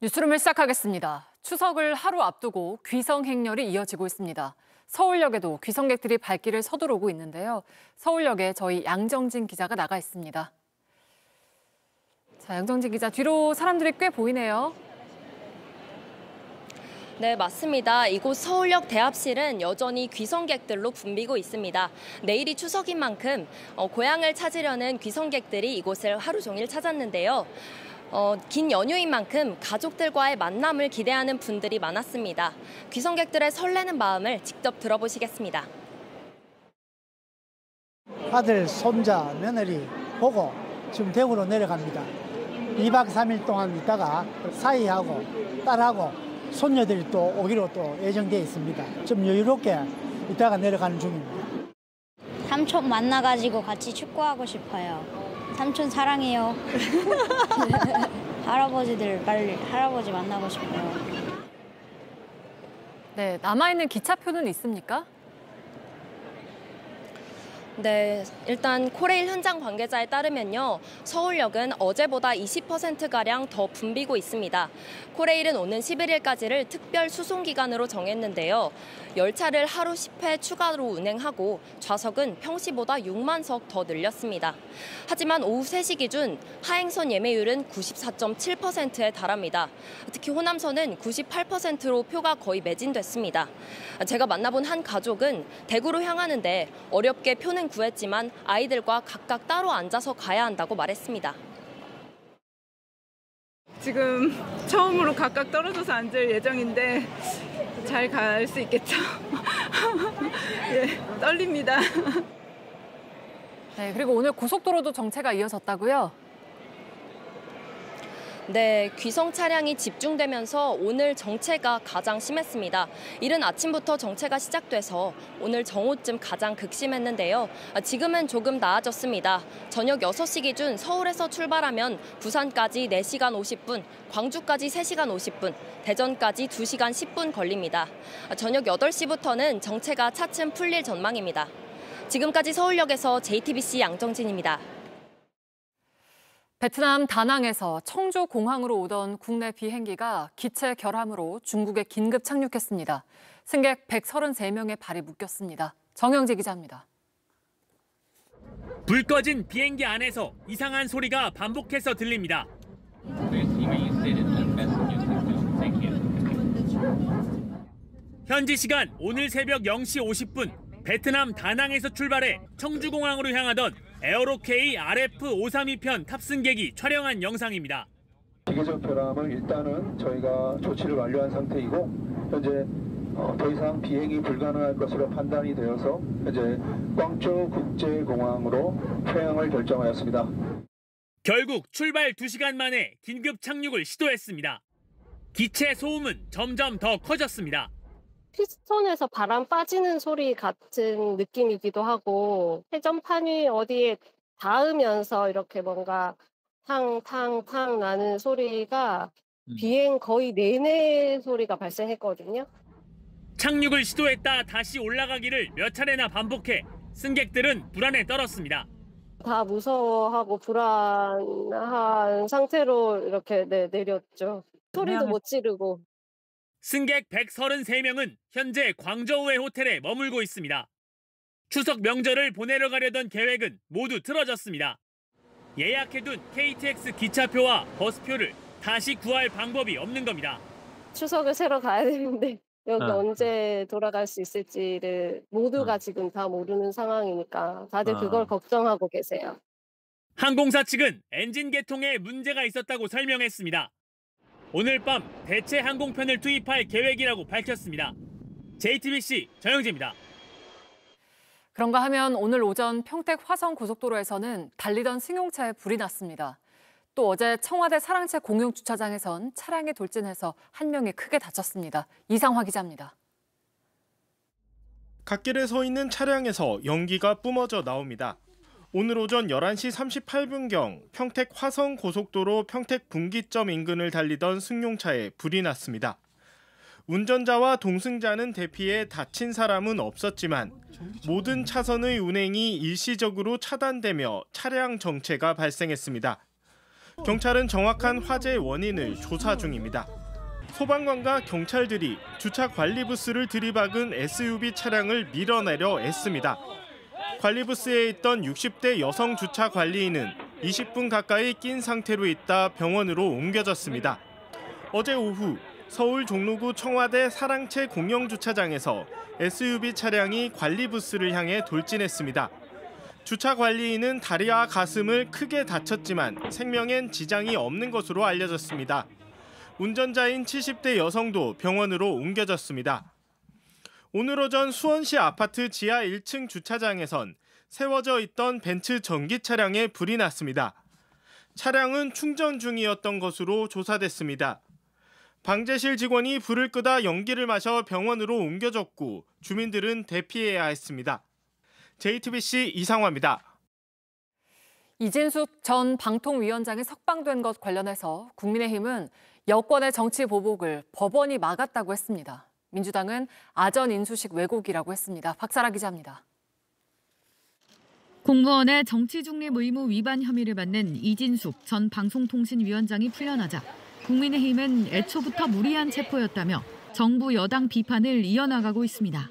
뉴스룸을 시작하겠습니다. 추석을 하루 앞두고 귀성 행렬이 이어지고 있습니다. 서울역에도 귀성객들이 발길을 서두르고 있는데요. 서울역에 저희 양정진 기자가 나가 있습니다. 자, 양정진 기자, 뒤로 사람들이 꽤 보이네요. 네, 맞습니다. 이곳 서울역 대합실은 여전히 귀성객들로 붐비고 있습니다. 내일이 추석인 만큼 고향을 찾으려는 귀성객들이 이곳을 하루 종일 찾았는데요. 긴 연휴인 만큼 가족들과의 만남을 기대하는 분들이 많았습니다. 귀성객들의 설레는 마음을 직접 들어보시겠습니다. 아들, 손자, 며느리 보고 지금 대구로 내려갑니다. 2박 3일 동안 있다가 사위하고 딸하고 손녀들이 또 오기로 또 예정되어 있습니다. 좀 여유롭게 있다가 내려가는 중입니다. 삼촌 만나가지고 같이 축구하고 싶어요. 삼촌 사랑해요. 할아버지들 빨리 할아버지 만나고 싶어요. 네, 남아있는 기차표는 있습니까? 네, 일단 코레일 현장 관계자에 따르면요. 서울역은 어제보다 20%가량 더 붐비고 있습니다. 코레일은 오는 11일까지를 특별 수송기간으로 정했는데요. 열차를 하루 10회 추가로 운행하고 좌석은 평시보다 6만 석 더 늘렸습니다. 하지만 오후 3시 기준 하행선 예매율은 94.7%에 달합니다. 특히 호남선은 98%로 표가 거의 매진됐습니다. 제가 만나본 한 가족은 대구로 향하는데 어렵게 표는 구했지만 아이들과 각각 따로 앉아서 가야 한다고 말했습니다. 지금 처음으로 각각 떨어져서 앉을 예정인데 잘 갈 수 있겠죠? 예, 떨립니다. 네, 그리고 오늘 고속도로도 정체가 이어졌다고요? 네, 귀성 차량이 집중되면서 오늘 정체가 가장 심했습니다. 이른 아침부터 정체가 시작돼서 오늘 정오쯤 가장 극심했는데요. 지금은 조금 나아졌습니다. 저녁 6시 기준 서울에서 출발하면 부산까지 4시간 50분, 광주까지 3시간 50분, 대전까지 2시간 10분 걸립니다. 저녁 8시부터는 정체가 차츰 풀릴 전망입니다. 지금까지 서울역에서 JTBC 양정진입니다. 베트남 다낭에서 청주 공항으로 오던 국내 비행기가 기체 결함으로 중국에 긴급 착륙했습니다. 승객 133명의 발이 묶였습니다. 정영재 기자입니다. 불 꺼진 비행기 안에서 이상한 소리가 반복해서 들립니다. 현지 시간 오늘 새벽 0시 50분 베트남 다낭에서 출발해 청주공항으로 향하던 에어로케이 RF532편 탑승객이 촬영한 영상입니다. 기계적 결함을 일단은 저희가 조치를 완료한 상태이고 현재 더 이상 비행이 불가능할 것으로 판단이 되어서 현재 광저우 국제공항으로 퇴항을 결정하였습니다. 결국 출발 2시간 만에 긴급 착륙을 시도했습니다. 기체 소음은 점점 더 커졌습니다. 피스톤에서 바람 빠지는 소리 같은 느낌이기도 하고 회전판이 어디에 닿으면서 이렇게 뭔가 탕탕탕 나는 소리가 비행 거의 내내 소리가 발생했거든요. 착륙을 시도했다 다시 올라가기를 몇 차례나 반복해 승객들은 불안에 떨었습니다. 다 무서워하고 불안한 상태로 이렇게 내렸죠. 소리도 못 지르고. 승객 133명은 현재 광저우의 호텔에 머물고 있습니다. 추석 명절을 보내러 가려던 계획은 모두 틀어졌습니다. 예약해둔 KTX 기차표와 버스표를 다시 구할 방법이 없는 겁니다. 추석을 새러 가야 되는데 여기 언제 돌아갈 수 있을지를 모두가 지금 다 모르는 상황이니까 다들 그걸 걱정하고 계세요. 항공사 측은 엔진 개통에 문제가 있었다고 설명했습니다. 오늘 밤 대체 항공편을 투입할 계획이라고 밝혔습니다. JTBC 정영재입니다. 그런가 하면 오늘 오전 평택 화성 고속도로에서는 달리던 승용차에 불이 났습니다. 또 어제 청와대 사랑채 공용 주차장에선 차량이 돌진해서 한 명이 크게 다쳤습니다. 이상화 기자입니다. 갓길에 서 있는 차량에서 연기가 뿜어져 나옵니다. 오늘 오전 11시 38분경 평택 화성 고속도로 평택 분기점 인근을 달리던 승용차에 불이 났습니다. 운전자와 동승자는 대피해 다친 사람은 없었지만 모든 차선의 운행이 일시적으로 차단되며 차량 정체가 발생했습니다. 경찰은 정확한 화재 원인을 조사 중입니다. 소방관과 경찰들이 주차 관리 부스를 들이박은 SUV 차량을 밀어내려 애씁니다. 관리 부스에 있던 60대 여성 주차 관리인은 20분 가까이 낀 상태로 있다 병원으로 옮겨졌습니다. 어제 오후 서울 종로구 청와대 사랑채 공영주차장에서 SUV 차량이 관리 부스를 향해 돌진했습니다. 주차 관리인은 다리와 가슴을 크게 다쳤지만 생명엔 지장이 없는 것으로 알려졌습니다. 운전자인 70대 여성도 병원으로 옮겨졌습니다. 오늘 오전 수원시 아파트 지하 1층 주차장에선 세워져 있던 벤츠 전기 차량에 불이 났습니다. 차량은 충전 중이었던 것으로 조사됐습니다. 방제실 직원이 불을 끄다 연기를 마셔 병원으로 옮겨졌고 주민들은 대피해야 했습니다. JTBC 이상화입니다. 이진숙 전 방통위원장이 석방된 것 관련해서 국민의힘은 여권의 정치 보복을 법원이 막았다고 했습니다. 민주당은 아전 인수식 왜곡이라고 했습니다. 박사라 기자입니다. 공무원의 정치 중립 의무 위반 혐의를 받는 이진숙 전 방송통신위원장이 풀려나자 국민의힘은 애초부터 무리한 체포였다며 정부 여당 비판을 이어나가고 있습니다.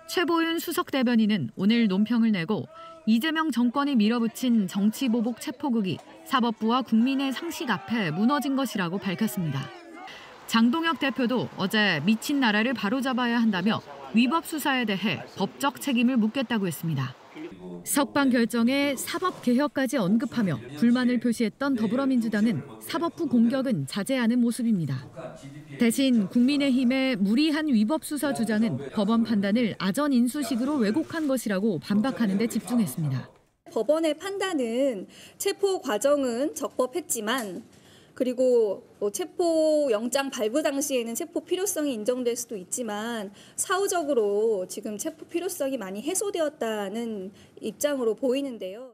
최보윤 수석 대변인은 오늘 논평을 내고 이재명 정권이 밀어붙인 정치보복 체포극이 사법부와 국민의 상식 앞에 무너진 것이라고 밝혔습니다. 장동혁 대표도 어제 미친 나라를 바로잡아야 한다며 위법 수사에 대해 법적 책임을 묻겠다고 했습니다. 석방 결정에 사법개혁까지 언급하며 불만을 표시했던 더불어민주당은 사법부 공격은 자제하는 모습입니다. 대신 국민의힘의 무리한 위법 수사 주장은 법원 판단을 아전 인수식으로 왜곡한 것이라고 반박하는 데 집중했습니다. 법원의 판단은 체포 과정은 적법했지만 그리고 체포영장 발부 당시에는 체포 필요성이 인정될 수도 있지만 사후적으로 지금 체포 필요성이 많이 해소되었다는 입장으로 보이는데요.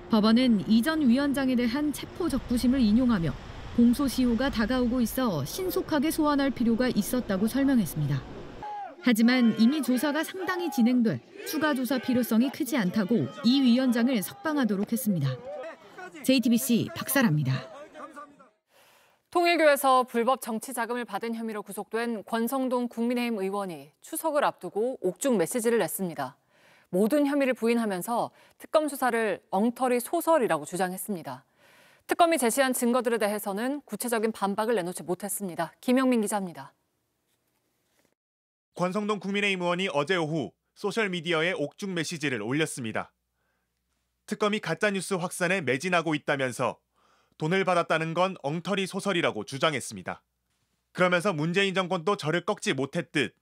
법원은 이 전 위원장에 대한 체포 적부심을 인용하며 공소시효가 다가오고 있어 신속하게 소환할 필요가 있었다고 설명했습니다. 하지만 이미 조사가 상당히 진행돼 추가 조사 필요성이 크지 않다고 이 위원장을 석방하도록 했습니다. JTBC 박사라입니다. 통일교에서 불법 정치 자금을 받은 혐의로 구속된 권성동 국민의힘 의원이 추석을 앞두고 옥중 메시지를 냈습니다. 모든 혐의를 부인하면서 특검 수사를 엉터리 소설이라고 주장했습니다. 특검이 제시한 증거들에 대해서는 구체적인 반박을 내놓지 못했습니다. 김영민 기자입니다. 권성동 국민의힘 의원이 어제 오후 소셜미디어에 옥중 메시지를 올렸습니다. 특검이 가짜뉴스 확산에 매진하고 있다면서 돈을 받았다는 건 엉터리 소설이라고 주장했습니다. 그러면서 문재인 정권도 저를 꺾지 못했듯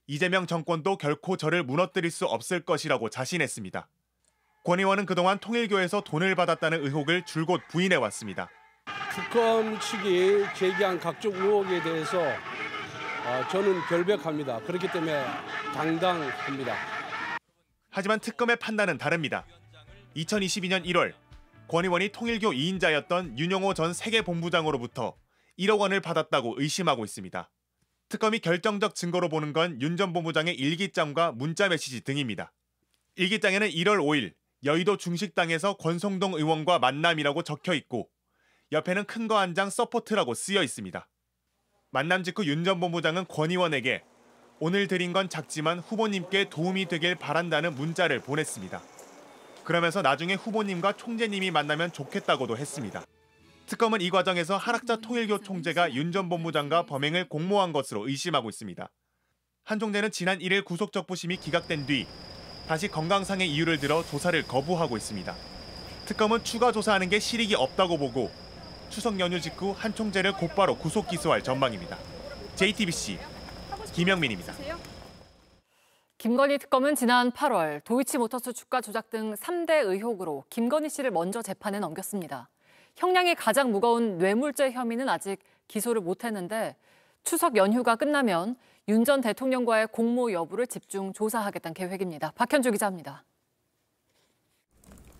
이재명 정권도 결코 저를 무너뜨릴 수 없을 것이라고 자신했습니다. 권 의원은 그동안 통일교에서 돈을 받았다는 의혹을 줄곧 부인해왔습니다. 특검 측이 제기한 각종 의혹에 대해서 저는 결백합니다. 그렇기 때문에 당당합니다. 하지만 특검의 판단은 다릅니다. 2022년 1월 권 의원이 통일교 2인자였던 윤영호 전 세계본부장으로부터 1억 원을 받았다고 의심하고 있습니다. 특검이 결정적 증거로 보는 건 윤 전 본부장의 일기장과 문자 메시지 등입니다. 일기장에는 1월 5일 여의도 중식당에서 권성동 의원과 만남이라고 적혀 있고 옆에는 큰 거 한 장 서포트라고 쓰여 있습니다. 만남 직후 윤 전 본부장은 권 의원에게 오늘 드린 건 작지만 후보님께 도움이 되길 바란다는 문자를 보냈습니다. 그러면서 나중에 후보님과 총재님이 만나면 좋겠다고도 했습니다. 특검은 이 과정에서 한학자 통일교 총재가 윤 전 본부장과 범행을 공모한 것으로 의심하고 있습니다. 한 총재는 지난 1일 구속적부심이 기각된 뒤 다시 건강상의 이유를 들어 조사를 거부하고 있습니다. 특검은 추가 조사하는 게 실익이 없다고 보고 추석 연휴 직후 한 총재를 곧바로 구속 기소할 전망입니다. JTBC 김영민입니다. 김건희 특검은 지난 8월 도이치모터스 주가 조작 등 3대 의혹으로 김건희 씨를 먼저 재판에 넘겼습니다. 형량이 가장 무거운 뇌물죄 혐의는 아직 기소를 못했는데 추석 연휴가 끝나면 윤 전 대통령과의 공모 여부를 집중 조사하겠다는 계획입니다. 박현주 기자입니다.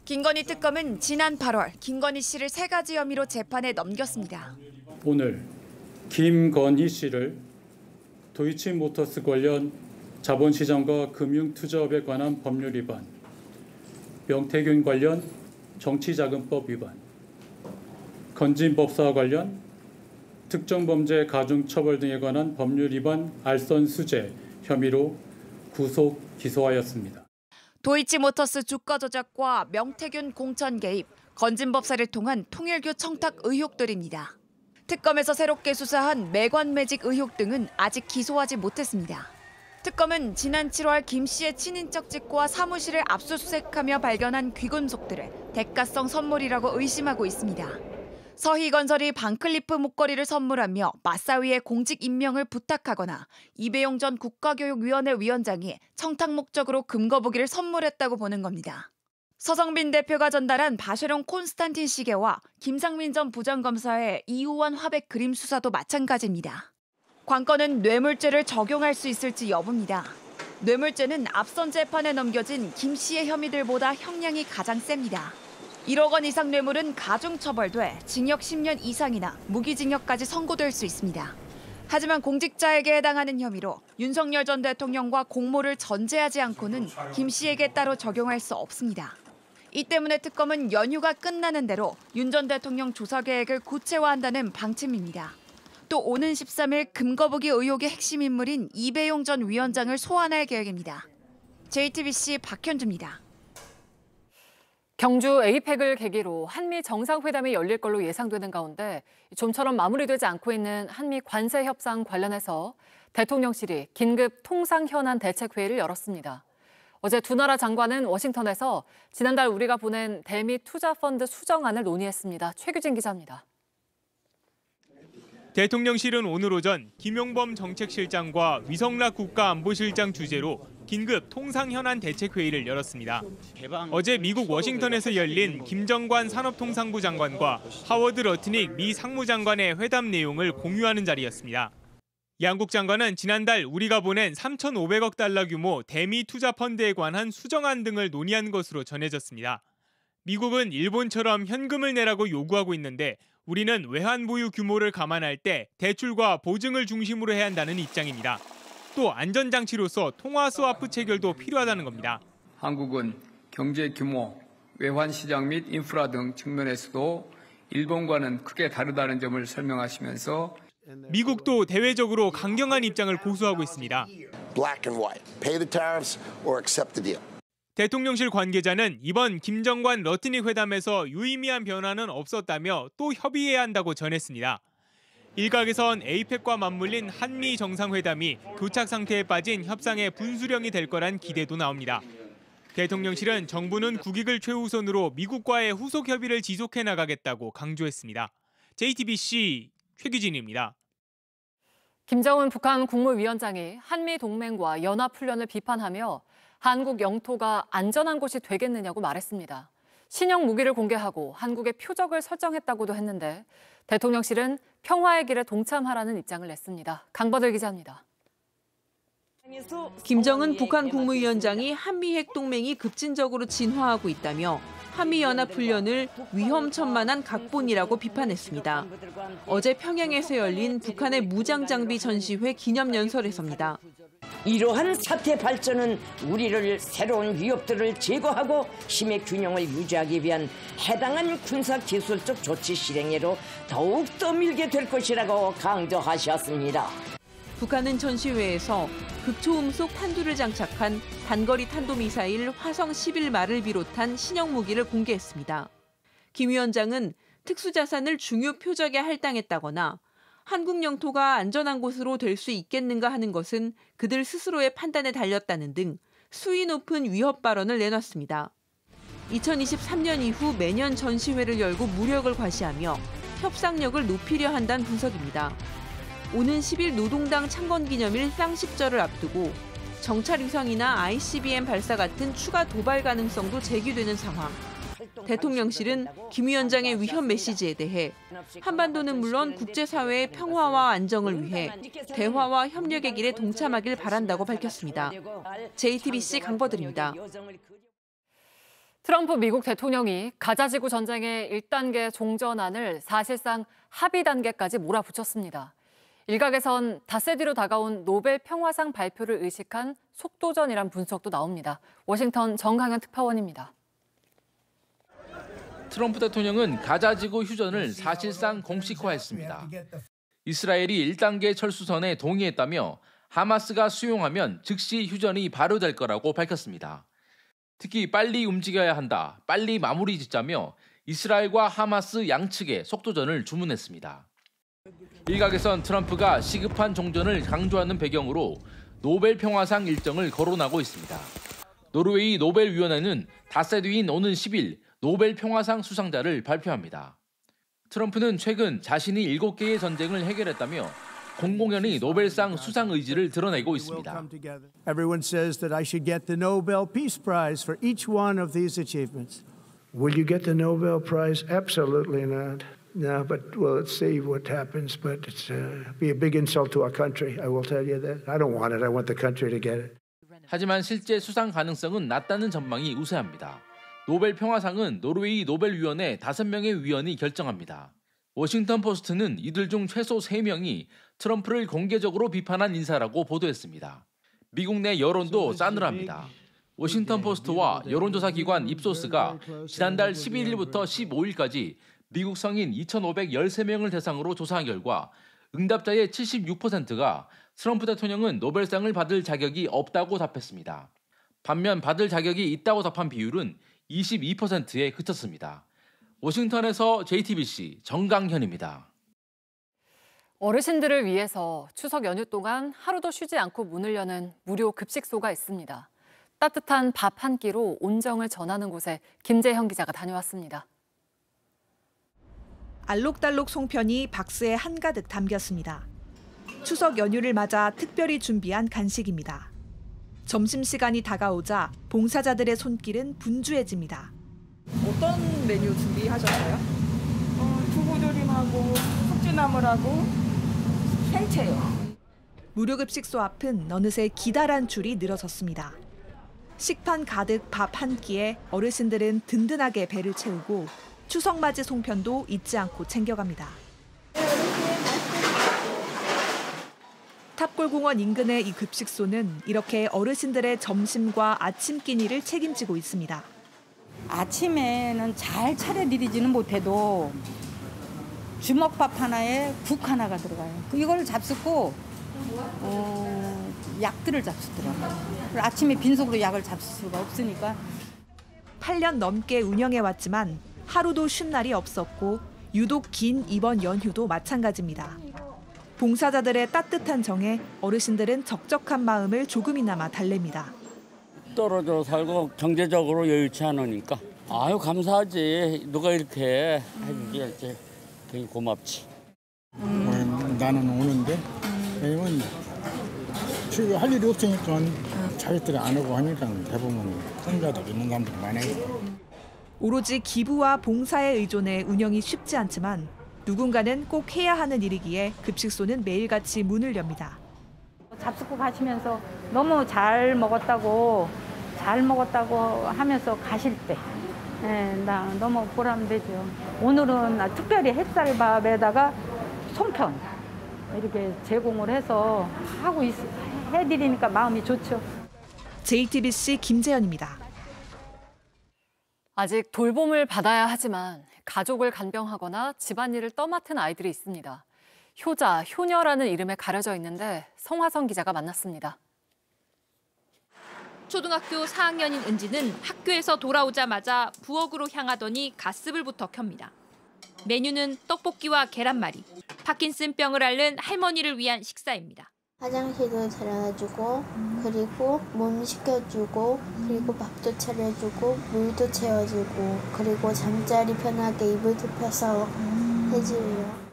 김건희 특검은 지난 8월 김건희 씨를 3가지 혐의로 재판에 넘겼습니다. 오늘 김건희 씨를 도이치모터스 관련 자본시장과 금융투자업에 관한 법률 위반, 명태균 관련 정치자금법 위반, 건진법사와 관련 특정범죄 가중처벌 등에 관한 법률 위반 알선수재 혐의로 구속 기소하였습니다. 도이치모터스 주가 조작과 명태균 공천 개입, 건진법사를 통한 통일교 청탁 의혹들입니다. 특검에서 새롭게 수사한 매관매직 의혹 등은 아직 기소하지 못했습니다. 특검은 지난 7월 김 씨의 친인척 집과 사무실을 압수수색하며 발견한 귀금속들을 대가성 선물이라고 의심하고 있습니다. 서희건설이 반클리프 목걸이를 선물하며 맞사위의 공직 임명을 부탁하거나 이배용 전 국가교육위원회 위원장이 청탁 목적으로 금거북이를 선물했다고 보는 겁니다. 서성빈 대표가 전달한 바쉐론 콘스탄틴 시계와 김상민 전 부장검사의 이호환 화백 그림 수사도 마찬가지입니다. 관건은 뇌물죄를 적용할 수 있을지 여부입니다. 뇌물죄는 앞선 재판에 넘겨진 김 씨의 혐의들보다 형량이 가장 셉니다. 1억 원 이상 뇌물은 가중처벌돼 징역 10년 이상이나 무기징역까지 선고될 수 있습니다. 하지만 공직자에게 해당하는 혐의로 윤석열 전 대통령과 공모를 전제하지 않고는 김 씨에게 따로 적용할 수 없습니다. 이 때문에 특검은 연휴가 끝나는 대로 윤 전 대통령 조사 계획을 구체화한다는 방침입니다. 또 오는 13일 금거북이 의혹의 핵심 인물인 이배용 전 위원장을 소환할 계획입니다. JTBC 박현주입니다. 경주 에이펙을 계기로 한미 정상회담이 열릴 걸로 예상되는 가운데 좀처럼 마무리되지 않고 있는 한미 관세 협상 관련해서 대통령실이 긴급 통상 현안 대책회의를 열었습니다. 어제 두 나라 장관은 워싱턴에서 지난달 우리가 보낸 대미 투자펀드 수정안을 논의했습니다. 최규진 기자입니다. 대통령실은 오늘 오전 김용범 정책실장과 위성락 국가안보실장 주재로 긴급 통상현안 대책회의를 열었습니다. 어제 미국 워싱턴에서 열린 김정관 산업통상부 장관과 하워드 러트닉 미 상무장관의 회담 내용을 공유하는 자리였습니다. 양국 장관은 지난달 우리가 보낸 3,500억 달러 규모 대미 투자 펀드에 관한 수정안 등을 논의한 것으로 전해졌습니다. 미국은 일본처럼 현금을 내라고 요구하고 있는데 우리는 외환 보유 규모를 감안할 때 대출과 보증을 중심으로 해야 한다는 입장입니다. 또 안전장치로서 통화 스와프 체결도 필요하다는 겁니다. 한국은 경제 규모, 외환 시장 및 인프라 등 측면에서도 일본과는 크게 다르다는 점을 설명하시면서 미국도 대외적으로 강경한 입장을 고수하고 있습니다. Black and white. Pay the tariffs or accept the deal. 대통령실 관계자는 이번 김정관 러트닉 회담에서 유의미한 변화는 없었다며 또 협의해야 한다고 전했습니다. 일각에선 에이펙과 맞물린 한미 정상회담이 교착 상태에 빠진 협상의 분수령이 될 거란 기대도 나옵니다. 대통령실은 정부는 국익을 최우선으로 미국과의 후속 협의를 지속해 나가겠다고 강조했습니다. JTBC 최규진입니다. 김정은 북한 국무위원장이 한미 동맹과 연합훈련을 비판하며 한국 영토가 안전한 곳이 되겠느냐고 말했습니다. 신형 무기를 공개하고 한국의 표적을 설정했다고도 했는데 대통령실은 평화의 길에 동참하라는 입장을 냈습니다. 강버들 기자입니다. 김정은 북한 국무위원장이 한미 핵동맹이 급진적으로 진화하고 있다며 한미연합훈련을 위험천만한 각본이라고 비판했습니다. 어제 평양에서 열린 북한의 무장장비 전시회 기념연설에서입니다. 이러한 사태 발전은 우리를 새로운 위협들을 제거하고 힘의 균형을 유지하기 위한 해당한 군사기술적 조치 실행으로 더욱더 밀게 될 것이라고 강조하셨습니다. 북한은 전시회에서 극초음속 탄두를 장착한 단거리 탄도미사일 화성 11말을 비롯한 신형 무기를 공개했습니다. 김 위원장은 특수자산을 중요 표적에 할당했다거나 한국 영토가 안전한 곳으로 될 수 있겠는가 하는 것은 그들 스스로의 판단에 달렸다는 등 수위 높은 위협 발언을 내놨습니다. 2023년 이후 매년 전시회를 열고 무력을 과시하며 협상력을 높이려 한다는 분석입니다. 오는 10일 노동당 창건기념일 쌍십절을 앞두고 정찰 위성이나 ICBM 발사 같은 추가 도발 가능성도 제기되는 상황. 대통령실은 김 위원장의 위협 메시지에 대해 한반도는 물론 국제사회의 평화와 안정을 위해 대화와 협력의 길에 동참하길 바란다고 밝혔습니다. JTBC 강버들입니다. 트럼프 미국 대통령이 가자지구 전쟁의 1단계 종전안을 사실상 합의 단계까지 몰아붙였습니다. 일각에선 닷새 뒤로 다가온 노벨 평화상 발표를 의식한 속도전이란 분석도 나옵니다. 워싱턴 정강현 특파원입니다. 트럼프 대통령은 가자지구 휴전을 사실상 공식화했습니다. 이스라엘이 1단계 철수선에 동의했다며 하마스가 수용하면 즉시 휴전이 발효될 거라고 밝혔습니다. 특히 빨리 움직여야 한다, 빨리 마무리 짓자며 이스라엘과 하마스 양측에 속도전을 주문했습니다. 일각에선 트럼프가 시급한 종전을 강조하는 배경으로 노벨 평화상 일정을 거론하고 있습니다. 노르웨이 노벨위원회는 닷새 뒤인 오는 10일 노벨 평화상 수상자를 발표합니다. 트럼프는 최근 자신이 7개의 전쟁을 해결했다며 공공연히 노벨상 수상 의지를 드러내고 있습니다. Everyone says that I should get the Nobel Peace Prize for each one of these achievements. Will you get the Nobel Prize? Absolutely not. No, but well, let's see what happens. But it's be a big insult to our country. I will tell you that. I don't want it. I want the country to get it. 하지만 실제 수상 가능성은 낮다는 전망이 우세합니다. 노벨 평화상은 노르웨이 노벨위원회 5명의 위원이 결정합니다. 워싱턴 포스트는 이들 중 최소 3명이 트럼프를 공개적으로 비판한 인사라고 보도했습니다. 미국 내 여론도 싸늘합니다. 워싱턴 포스트와 여론조사 기관 입소스가 지난달 11일부터 15일까지 미국 성인 2,513명을 대상으로 조사한 결과 응답자의 76%가 트럼프 대통령은 노벨상을 받을 자격이 없다고 답했습니다. 반면 받을 자격이 있다고 답한 비율은 22%에 그쳤습니다. 워싱턴에서 JTBC 정강현입니다. 어르신들을 위해서 추석 연휴 동안 하루도 쉬지 않고 문을 여는 무료 급식소가 있습니다. 따뜻한 밥 한 끼로 온정을 전하는 곳에 김재형 기자가 다녀왔습니다. 알록달록 송편이 박스에 한가득 담겼습니다. 추석 연휴를 맞아 특별히 준비한 간식입니다. 점심시간이 다가오자 봉사자들의 손길은 분주해집니다. 어떤 메뉴 준비하셨어요? 두부조림하고 숙주나물하고 생채요. 무료급식소 앞은 어느새 기다란 줄이 늘어섰습니다. 식판 가득 밥 한 끼에 어르신들은 든든하게 배를 채우고 추석맞이 송편도 잊지 않고 챙겨갑니다. 탑골공원 인근의 이 급식소는 이렇게 어르신들의 점심과 아침 끼니를 책임지고 있습니다. 아침에는 잘 차려드리지는 못해도 주먹밥 하나에 국 하나가 들어가요. 이걸 잡숫고 약들을 잡수더라고요. 아침에 빈속으로 약을 잡술 수가 없으니까. 8년 넘게 운영해왔지만 하루도 쉰 날이 없었고 유독 긴 이번 연휴도 마찬가지입니다. 봉사자들의 따뜻한 정에 어르신들은 적적한 마음을 조금이나마 달랩니다. 떨어져 살고 경제적으로 여유치 않으니까 아유 감사하지. 누가 이렇게 해주지. 되게 고맙지. 나는 오는데 왜냐면 할 일이 없으니까 자식들이 안 오고 하니까 대부분 혼자들 있는 사람들이 많아요. 오로지 기부와 봉사에 의존해 운영이 쉽지 않지만 누군가는 꼭 해야 하는 일이기에 급식소는 매일같이 문을 엽니다. 잡숫고 가시면서 너무 잘 먹었다고 하면서 가실 때 나 너무 보람되죠. 오늘은 특별히 햇살밥에다가 송편 이렇게 제공을 해서 해드리니까 마음이 좋죠. JTBC 김재현입니다. 아직 돌봄을 받아야 하지만 가족을 간병하거나 집안일을 떠맡은 아이들이 있습니다. 효자, 효녀라는 이름에 가려져 있는데 성화성 기자가 만났습니다. 초등학교 4학년인 은지는 학교에서 돌아오자마자 부엌으로 향하더니 가스불부터 켭니다. 메뉴는 떡볶이와 계란말이, 파킨슨병을 앓는 할머니를 위한 식사입니다. 화장실도 데려다주고 그리고 몸 씻겨주고 그리고 밥도 차려주고 물도 채워주고 그리고 잠자리 편하게 이불 덮여서 해줘요.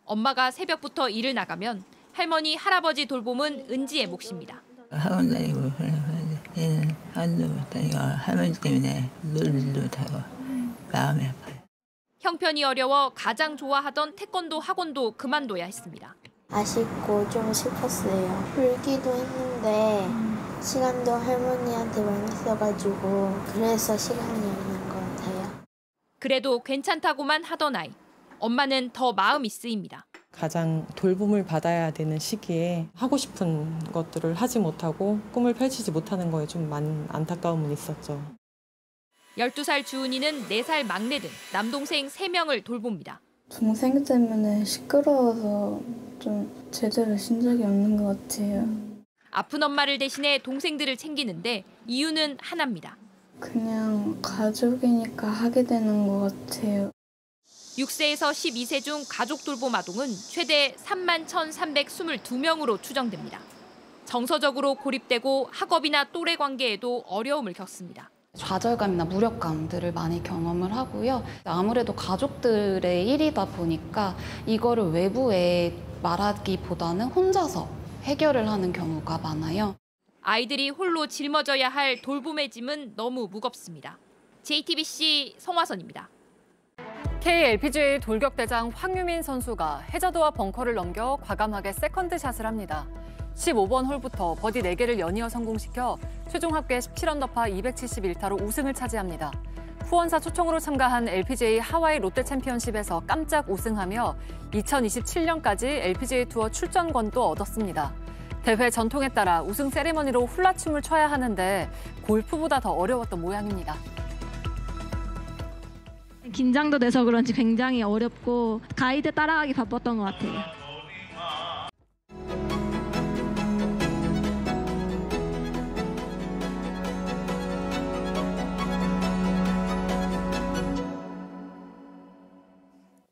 엄마가 새벽부터 일을 나가면 할머니, 할아버지 돌봄은 은지의 몫입니다. 학원 다니고 할머니 때문에 놀도 타고 마음이 아파요. 형편이 어려워 가장 좋아하던 태권도 학원도 그만둬야 했습니다. 아쉽고 좀 슬펐어요. 울기도 했는데 시간도 할머니한테 많이 써가지고 그래서 시간이 없는 것 같아요. 그래도 괜찮다고만 하던 아이. 엄마는 더 마음이 쓰입니다. 가장 돌봄을 받아야 되는 시기에 하고 싶은 것들을 하지 못하고 꿈을 펼치지 못하는 거에 좀 많은 안타까움은 있었죠. 12살 주은이는 4살 막내 등 남동생 3명을 돌봅니다. 동생 때문에 시끄러워서 좀 제대로 쉰 적이 없는 것 같아요. 아픈 엄마를 대신해 동생들을 챙기는데 이유는 하나입니다. 그냥 가족이니까 하게 되는 것 같아요. 6세에서 12세 중 가족 돌봄 아동은 최대 31,322명으로 추정됩니다. 정서적으로 고립되고 학업이나 또래 관계에도 어려움을 겪습니다. 좌절감이나 무력감들을 많이 경험을 하고요. 아무래도 가족들의 일이다 보니까 이거를 외부에 말하기보다는 혼자서 해결을 하는 경우가 많아요. 아이들이 홀로 짊어져야 할 돌봄의 짐은 너무 무겁습니다. JTBC 성화선입니다. KLPGA 돌격대장 황유민 선수가 해저드와 벙커를 넘겨 과감하게 세컨드샷을 합니다. 15번 홀부터 버디 4개를 연이어 성공시켜 최종 합계 17언더파 271타로 우승을 차지합니다. 후원사 초청으로 참가한 LPGA 하와이 롯데 챔피언십에서 깜짝 우승하며 2027년까지 LPGA 투어 출전권도 얻었습니다. 대회 전통에 따라 우승 세리머니로 훌라춤을 춰야 하는데 골프보다 더 어려웠던 모양입니다. 긴장도 돼서 그런지 굉장히 어렵고 가이드 따라가기 바빴던 것 같아요.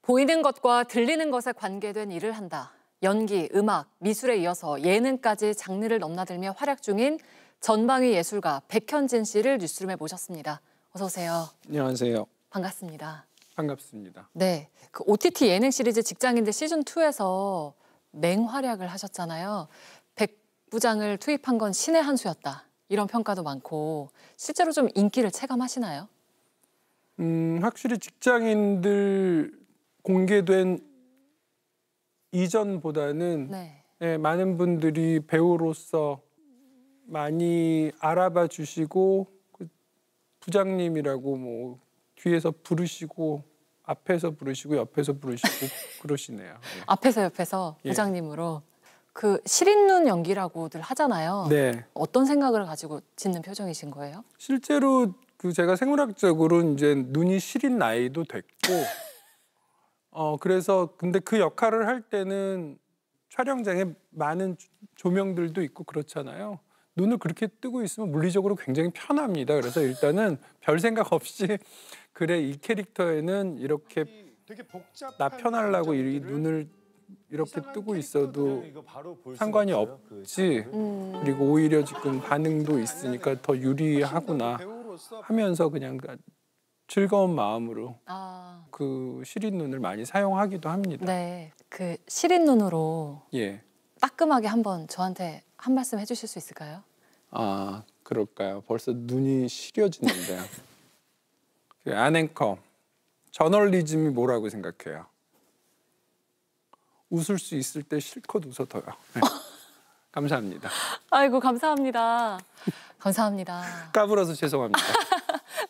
보이는 것과 들리는 것에 관계된 일을 한다. 연기, 음악, 미술에 이어서 예능까지 장르를 넘나들며 활약 중인 전방위 예술가 백현진 씨를 뉴스룸에 모셨습니다. 어서 오세요. 안녕하세요. 반갑습니다. 반갑습니다. 네, 그 OTT 예능 시리즈 직장인들 시즌2에서 맹활약을 하셨잖아요. 백 부장을 투입한 건 신의 한 수였다. 이런 평가도 많고 실제로 좀 인기를 체감하시나요? 확실히 직장인들 공개된 이전보다는 네, 많은 분들이 배우로서 많이 알아봐 주시고 부장님이라고 뭐 뒤에서 부르시고 앞에서 부르시고 옆에서 부르시고 그러시네요. 네. 앞에서 옆에서 부장님으로 그 시린 눈 연기라고들 하잖아요. 네. 어떤 생각을 가지고 짓는 표정이신 거예요? 실제로 그 제가 생물학적으로 이제 눈이 시린 나이도 됐고 그래서 근데 그 역할을 할 때는 촬영장에 많은 조명들도 있고 그렇잖아요. 눈을 그렇게 뜨고 있으면 물리적으로 굉장히 편합니다. 그래서 일단은 별 생각 없이 그래 이 캐릭터에는 이렇게 나 편하려고 이 눈을 이렇게 뜨고 있어도 상관이 없지. 그리고 오히려 지금 반응도 있으니까 더 유리하구나 하면서 그냥 즐거운 마음으로 그 시린 눈을 많이 사용하기도 합니다. 네, 그 시린 눈으로 예. 따끔하게 한번 저한테 한 말씀 해주실 수 있을까요? 아, 그럴까요? 벌써 눈이 시려지는데요. 그 안앵커, 저널리즘이 뭐라고 생각해요? 웃을 수 있을 때 실컷 웃어둬요. 네. 감사합니다. 아이고 감사합니다. 감사합니다. 까불어서 죄송합니다.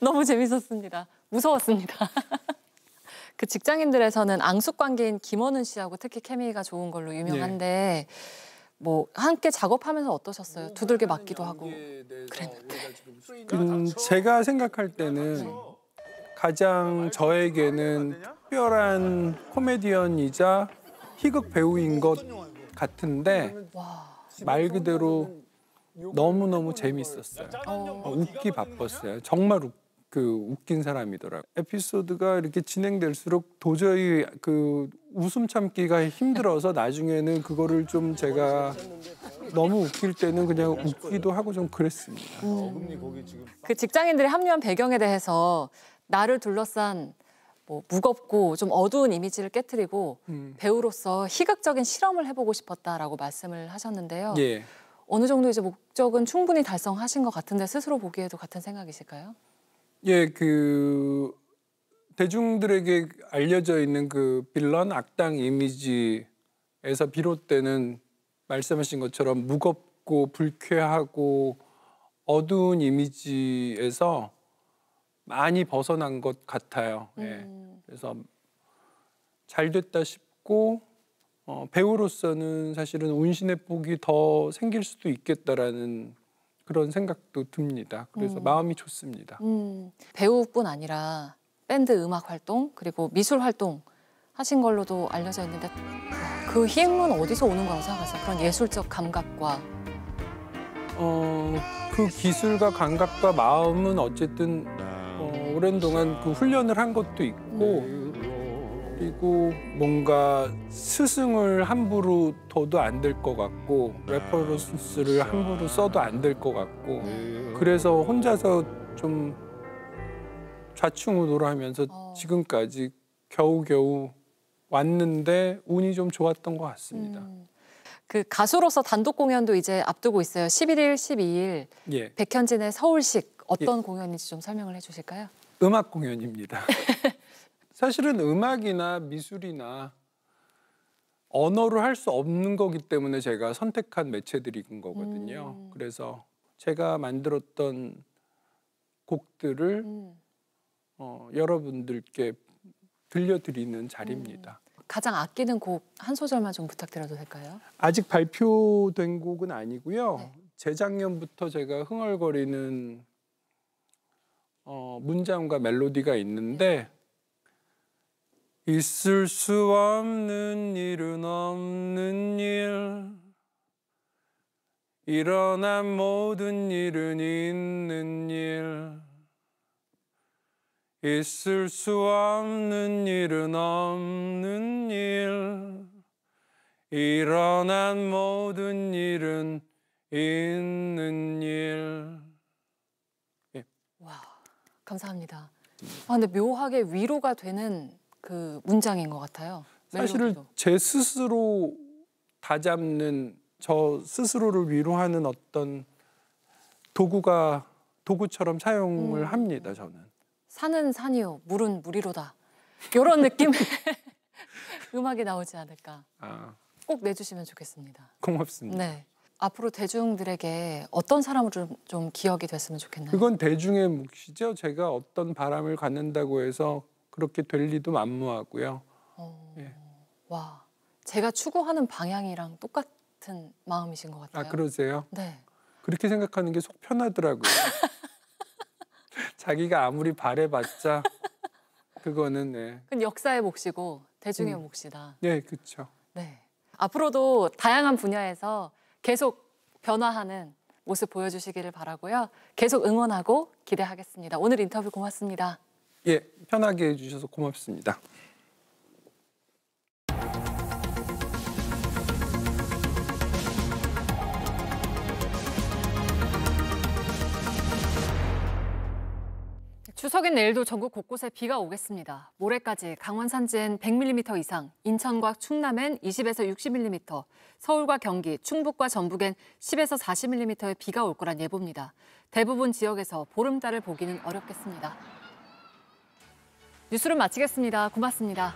너무 재밌었습니다. 무서웠습니다. 그 직장인들에서는 앙숙 관계인 김원훈 씨하고 특히 케미가 좋은 걸로 유명한데 뭐 함께 작업하면서 어떠셨어요? 두들겨 맞기도 하고 그랬는데. 제가 생각할 때는 가장 저에게는 특별한 코미디언이자 희극 배우인 것 같은데 말 그대로 너무너무 재밌었어요. 웃기 바빴어요. 정말 웃긴 사람이더라고요. 에피소드가 이렇게 진행될수록 도저히 그 웃음 참기가 힘들어서 나중에는 그거를 좀 제가 너무 웃길 때는 그냥 웃기도 하고 좀 그랬습니다. 그 직장인들이 합류한 배경에 대해서 나를 둘러싼 뭐 무겁고 좀 어두운 이미지를 깨트리고 배우로서 희극적인 실험을 해보고 싶었다라고 말씀을 하셨는데요. 예. 어느 정도 이제 목적은 충분히 달성하신 것 같은데 스스로 보기에도 같은 생각이실까요? 예, 그 대중들에게 알려져 있는 그 빌런 악당 이미지에서 비롯되는 말씀하신 것처럼 무겁고 불쾌하고 어두운 이미지에서 많이 벗어난 것 같아요. 예. 그래서 잘 됐다 싶고 배우로서는 사실은 운신의 폭이 더 생길 수도 있겠다라는 그런 생각도 듭니다. 그래서 마음이 좋습니다. 배우뿐 아니라 밴드 음악 활동 그리고 미술 활동 하신 걸로도 알려져 있는데 그 힘은 어디서 오는 거라고 생각하세요? 그런 예술적 감각과 그 기술과 감각과 마음은 어쨌든 오랜 동안 그 훈련을 한 것도 있고 그리고 뭔가 스승을 함부로 둬도 안 될 것 같고 레퍼런스를 함부로 써도 안 될 것 같고 그래서 혼자서 좀 좌충우돌하면서 지금까지 겨우겨우 왔는데 운이 좀 좋았던 것 같습니다. 그 가수로서 단독 공연도 이제 앞두고 있어요. 11일, 12일 예. 백현진의 서울식 어떤 공연인지 좀 설명을 해주실까요? 음악 공연입니다. 사실은 음악이나 미술이나 언어로 할 수 없는 거기 때문에 제가 선택한 매체들인 거거든요. 그래서 제가 만들었던 곡들을 여러분들께 들려드리는 자리입니다. 가장 아끼는 곡 한 소절만 좀 부탁드려도 될까요? 아직 발표된 곡은 아니고요. 재작년부터 제가 흥얼거리는 문장과 멜로디가 있는데 있을 수 없는 일은 없는 일 일어난 모든 일은 있는 일 있을 수 없는 일은 없는 일 일어난 모든 일은 있는 일. 예. 와, 감사합니다. 근데 묘하게 위로가 되는 그 문장인 것 같아요. 사실은 멜로디도. 제 스스로 다잡는 저 스스로를 위로하는 어떤 도구처럼 사용을 합니다. 저는. 산은 산이요, 물은 물이로다. 이런 느낌의 음악이 나오지 않을까. 꼭 내주시면 좋겠습니다. 고맙습니다. 네. 앞으로 대중들에게 어떤 사람으로 좀 기억이 됐으면 좋겠나요? 그건 대중의 몫이죠. 제가 어떤 바람을 갖는다고 해서 그렇게 될 리도 만무하고요. 예. 와, 제가 추구하는 방향이랑 똑같은 마음이신 것 같아요. 아, 그러세요? 네. 그렇게 생각하는 게 속 편하더라고요. 자기가 아무리 바래봤자 그거는 네. 그건 역사의 몫이고 대중의 몫이다. 네, 그렇죠. 네. 앞으로도 다양한 분야에서 계속 변화하는 모습 보여주시기를 바라고요. 계속 응원하고 기대하겠습니다. 오늘 인터뷰 고맙습니다. 예, 편하게 해주셔서 고맙습니다. 추석인 내일도 전국 곳곳에 비가 오겠습니다. 모레까지 강원 산지엔 100mm 이상, 인천과 충남엔 20에서 60mm, 서울과 경기, 충북과 전북엔 10에서 40mm의 비가 올 거란 예보입니다. 대부분 지역에서 보름달을 보기는 어렵겠습니다. 뉴스를 마치겠습니다. 고맙습니다.